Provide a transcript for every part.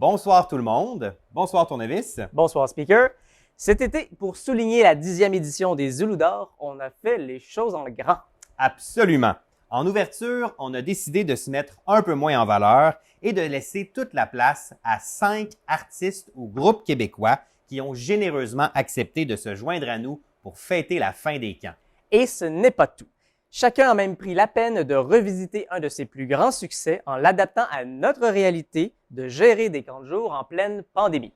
Bonsoir tout le monde. Bonsoir Tournevis. Bonsoir Speaker. Cet été, pour souligner la 10e édition des Zoulous d'or, on a fait les choses en grand. Absolument. En ouverture, on a décidé de se mettre un peu moins en valeur et de laisser toute la place à 5 artistes ou groupes québécois qui ont généreusement accepté de se joindre à nous pour fêter la fin des camps. Et ce n'est pas tout. Chacun a même pris la peine de revisiter un de ses plus grands succès en l'adaptant à notre réalité de gérer des camps de jour en pleine pandémie.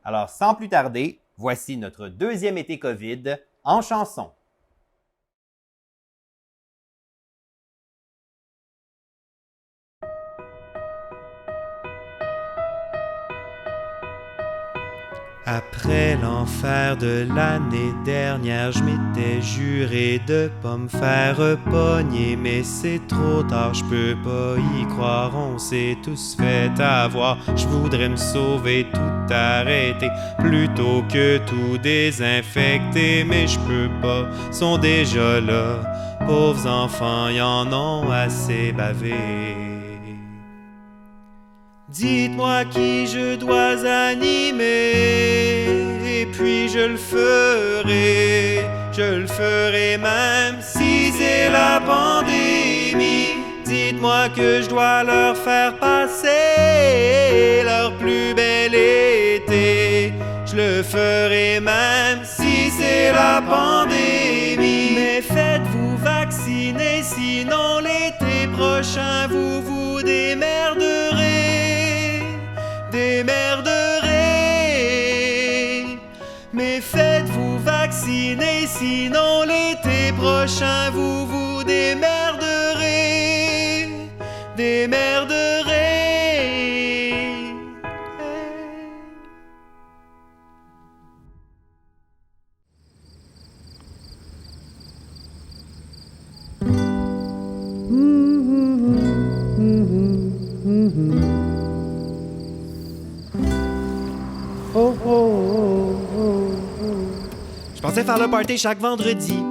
Alors, sans plus tarder, voici notre deuxième été COVID en chanson. Après l'enfer de l'année dernière, je m'étais juré de pas me faire pogner, mais c'est trop tard, je peux pas y croire, on s'est tous fait avoir. Je voudrais me sauver, tout arrêter, plutôt que tout désinfecter, mais je peux pas, sont déjà là, pauvres enfants, y en ont assez bavé. Dites-moi qui je dois animer, et puis je le ferai même si c'est la pandémie. Dites-moi que je dois leur faire passer leur plus bel été. Je le ferai même si c'est la pandémie. Mais faites-vous vacciner, sinon l'été prochain vous vous démerderez. Mais faites-vous vacciner, sinon l'été prochain vous vous démerderez. Je pensais faire le party chaque vendredi,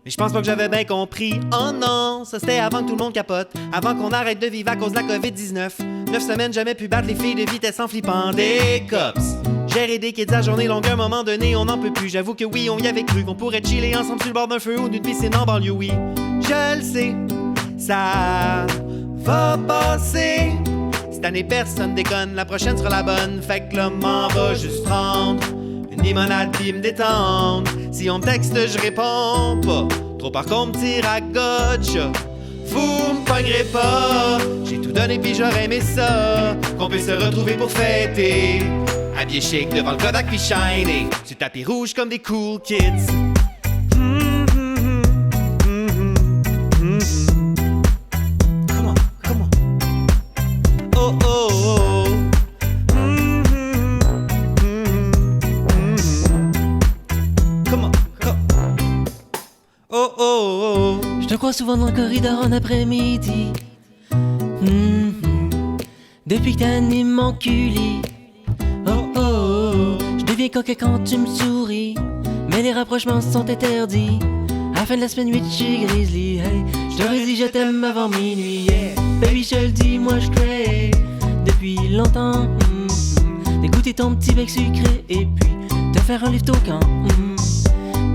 mais je pense pas que j'avais bien compris. Oh non, ça c'était avant que tout le monde capote, avant qu'on arrête de vivre à cause de la COVID-19. 9 semaines, jamais pu battre les filles de vitesse en flippant des cops. Gérer des kids à journée longue, à un moment donné, on n'en peut plus. J'avoue que oui, on y avait cru qu'on pourrait chiller ensemble sur le bord d'un feu ou d'une piscine en banlieue, oui. Je le sais, ça va passer. Cette année, personne déconne, la prochaine sera la bonne. Fait que l'homme m'en va juste prendre une limonade pis me détendre. Si on me texte, je réponds pas. Trop par contre, tire à gauche. Vous me pognerez pas. J'ai tout donné pis j'aurais aimé ça. Qu'on puisse se retrouver pour fêter. Habillé chic devant le Kodak pis shiny. Sur tapis rouge comme des cool kids. Je te crois souvent dans le corridor en après-midi. Depuis que t'animes mon culi. Je deviens coquet quand tu me souris. Mais les rapprochements sont interdits. À la fin de la semaine 8, je suis grizzly. Hey, je t'aurais dit je t'aime avant minuit. Yeah. Baby, je le dis, moi je crée depuis longtemps. D'écouter ton petit bec sucré et puis te faire un lift au camp.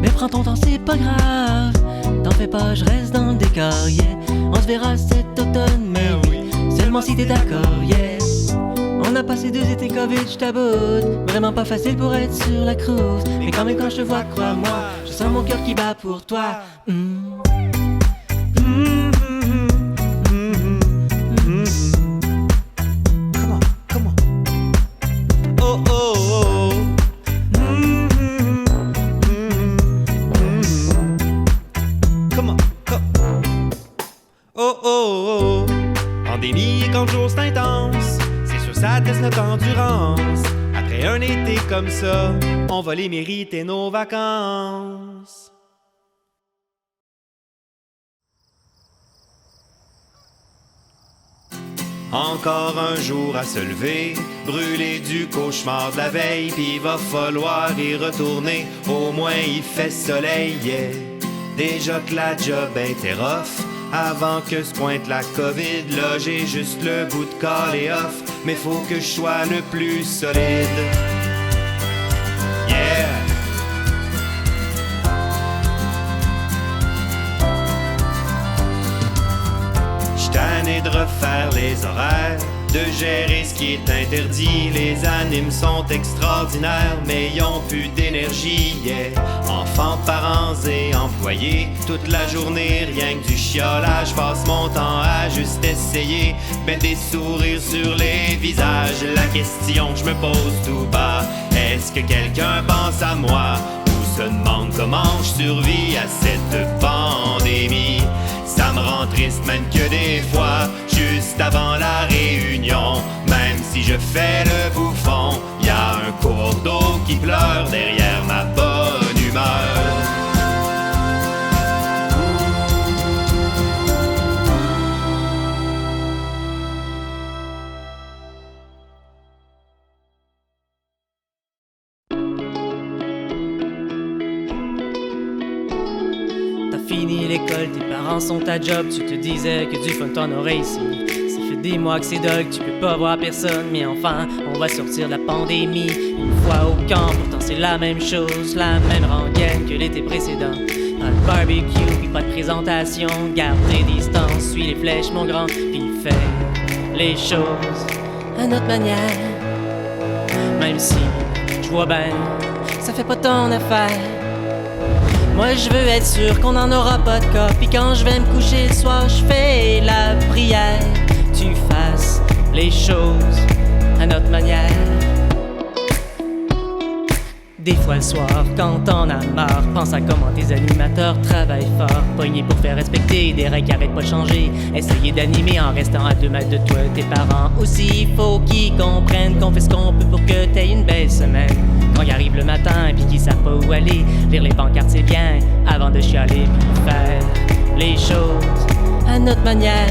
Mais prends ton temps, c'est pas grave. T'en fais pas, je reste dans le décor, yeah. On se verra cet automne, mais oui, seulement si t'es d'accord, yeah. On a passé 2 étés Covid, je t'aboute. Vraiment pas facile pour être sur la cruise. Mais quand même quand je te vois, crois-moi, je sens mon cœur qui bat pour toi. Pandémie et quand le jour c'est intense, c'est sûr ça teste notre endurance. Après un été comme ça, on va les mériter nos vacances. Encore un jour à se lever, brûler du cauchemar de la veille, pis va falloir y retourner, au moins il fait soleil, yeah. Déjà que la job était rough, avant que se pointe la COVID, là j'ai juste le bout de corps et off. mais faut que je sois le plus solide. Yeah! J'suis tanné de refaire les horaires, de gérer ce qui est interdit. Les animes sont extraordinaires, mais ils ont plus d'énergie, yeah. Enfants, parents et employés, toute la journée rien que du chiolage. Passe mon temps à juste essayer, mettre des sourires sur les visages. La question que je me pose tout bas, est-ce que quelqu'un pense à moi? Ou se demande comment je survis à cette pandémie? Ça me rend triste même que des fois, juste avant la réunion, même si je fais le bouffon, y a un cours d'eau qui pleure derrière ma bonne humeur. Fini l'école, tes parents sont à job, tu te disais que du fun t'en aurais ici. Ça fait des mois que c'est dog, tu peux pas voir personne, mais enfin, on va sortir de la pandémie. Une fois au camp, pourtant c'est la même chose, la même rengaine que l'été précédent. Pas de barbecue, puis pas de présentation, garde tes distances, suis les flèches mon grand, puis fais les choses à notre manière. Même si, je vois ben, ça fait pas ton affaire. Moi je veux être sûr qu'on n'en aura pas de cas. Puis quand je vais me coucher le soir, je fais la prière. Tu fasses les choses à notre manière. Des fois le soir, quand t'en as marre, pense à comment tes animateurs travaillent fort. Pognés pour faire respecter des règles qui arrêtent pas de changer. Essayer d'animer en restant à 2 mètres de toi. Tes parents aussi, faut qu'ils comprennent qu'on fait ce qu'on peut pour que t'aies une belle semaine. Quand ils arrivent le matin et qu'ils savent pas où aller, lire les pancartes c'est bien, avant de chialer puis faire les choses à notre manière.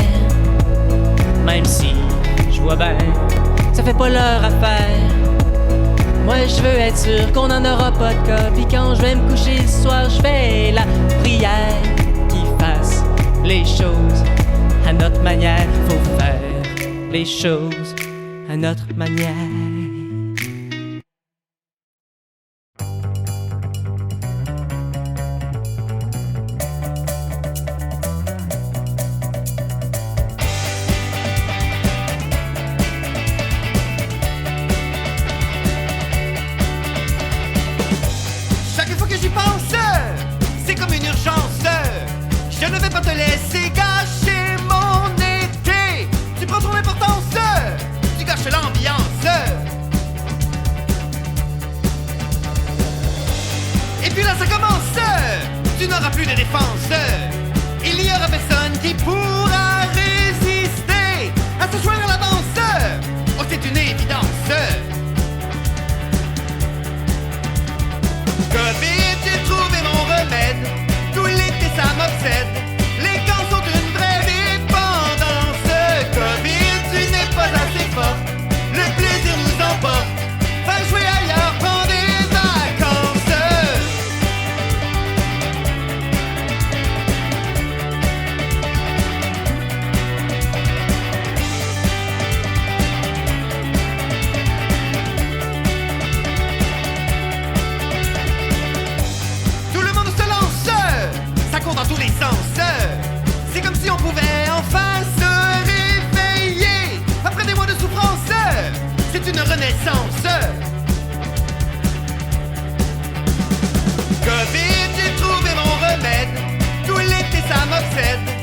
Même si, je vois ben, ça fait pas leur affaire. Moi je veux être sûr qu'on n'en aura pas de cas. Puis quand je vais me coucher ce soir, je fais la prière. Qu'ils fassent les choses à notre manière. Faut faire les choses à notre manière. Covid, j'ai trouvé mon remède. Tout l'été ça m'obsède.